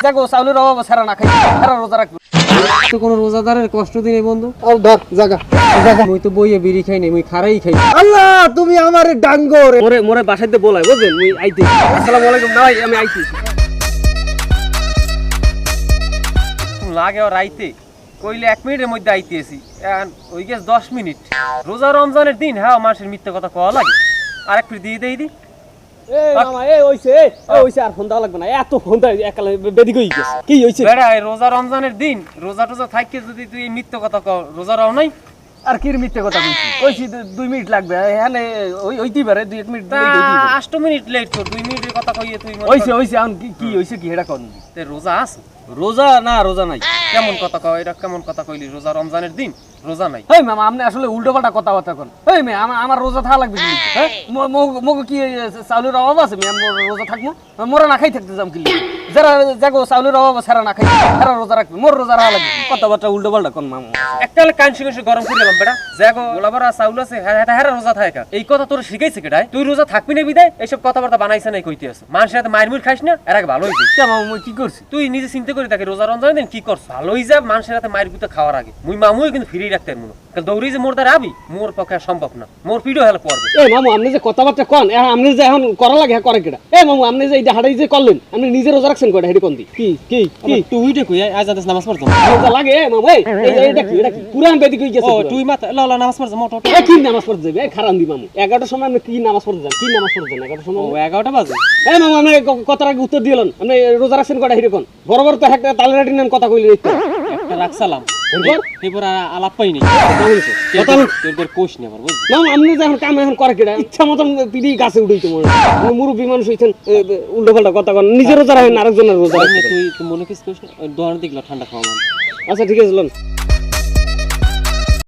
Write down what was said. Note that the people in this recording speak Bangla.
দেখো চাউলের অভাব সারা না খাই সারা রোজা রাখবো তো কোনো রোজাদারের কষ্ট দিনে বন্ধু আর ধর জাগা মুই তো বইয়ে বিড়ি খাই নাই মুই খারাই খাই আল্লাহ তুমি আমারে ডাঙ্গো রে মোরে মোরে বাসাইতে বলাই বুঝলেন মুই আইতে আসসালামু আলাইকুম ভাই আমি আইছি লাগে আর আইতে কইলে 1 মিনিটের মধ্যে আইতেছি ওই গেছ 10 মিনিট রোজা রমজানের দিন হ্যাঁ মানুষের মিথ্যা কথা কওয়া লাগে আরেক ফির দিয়ে দেই দি এই মামা এই হইছে আর ফোন দাও লাগবে না এত ফোন দাও একালে বেদি কই গেছে কি হইছে বেড়া এই রোজা রমজানের দিন রোজা টোজা থাককে যদি তুই এই মিথ্যা কথা কও রোজা রাও নাই আর কি মিথ্যে কথা কইছি কইছি 2 মিনিট লাগবে এখানে হইতেই পারে 2 মিনিট দিলেই হইতেই পারে 8 মিনিট লেট তো 2 মিনিটের কথা কইয়ে তুই হইছে এখন কি হইছে কি হেডা কোন তে রোজা আছে রোজা নাই কেমন কথা কও এটা কেমন কথা কইলি রোজা রমজানের দিন রোজা নাই এই মামা আপনি আসলে উল্টোপাল্টা কথাবার্তা কোন এই মে আমার রোজা থাকা লাগবে কি হ্যাঁ মগো কি চাউলের অভাব আছে আমি রোজা থাকবো মোরা না খাই থাকতে যাম কি যারা জাগো চাউলের অভাব সারা না খাই সারা রোজা রাখবে মোর রোজা রাখা লাগবে কথাবার্তা উল্টোপাল্টা কোন মামা এককালে কান শিখে গরম করে দিলাম বেটা জাগো গোলাবারা চাউল আছে হ্যাঁ রোজা থাকে এই কথা তোর শিখাইছে কেডাই তুই রোজা থাকবি না বিদায় এইসব কথাবার্তা বানাইছে নাই কইতে আছে মানুষের সাথে মারমুর খাইস না এর আগে ভালো হইছে মামা মুই কি করছি তুই নিজে চিন্তা করে দেখে রোজা রমজানের দিন কি করছ ভালো হই যা মানুষের সাথে মার গুতে খাওয়ার আগে মুই মামুই কিন্তু ফিরিয়ে রাখতে মনে কাল দৌড়ি যে মোর দ্বারা আবি মোর পক্ষে সম্ভব না মোর পিডো হেল্প করবে এই মামু আপনি যে কথাবার্তা কোন আপনি যে এখন করা লাগে করে কেডা এই মামু আপনি যে এইটা হাড়াই যে করলেন আপনি নিজে রোজা রাখছেন কয়টা হেডি কোন দি কি তুই উইটে কই আজ আদেশ নামাজ পড়তো রোজা লাগে মামু এই এটা কি পুরান বেদি কই গেছে তুই মাথা লা নামাজ পড়ছ মোট এ কি নামাজ পড়তে যাবে এই খারান দি মামু 11টার সময় আপনি কি নামাজ পড়তে যান 11টার সময় 11টা বাজে এই মামু আপনি কথার আগে উত্তর দিলেন আপনি রোজা রাখছেন কয়টা হেডি কোন বরাবর তো একটা তালেরাটি নেন কথা কইলে একটা রাখসালাম এরপর আলাপ পাইনি কথা তোর কোশ নে আবার বুঝলি মামু আপনি যে এখন কাম এখন করে কেডা ইচ্ছা মতন পিডি গাছে উঠাইতে মনে মুরব্বী মানুষ হইছেন উল্টো পাল্টা কথা কন নিজের রোজা রাখেন আরেকজনের রোজা রাখেন তুই মনে কিছু করিস না দোকান দেখলো ঠান্ডা খাওয়া আচ্ছা ঠিক আছে লন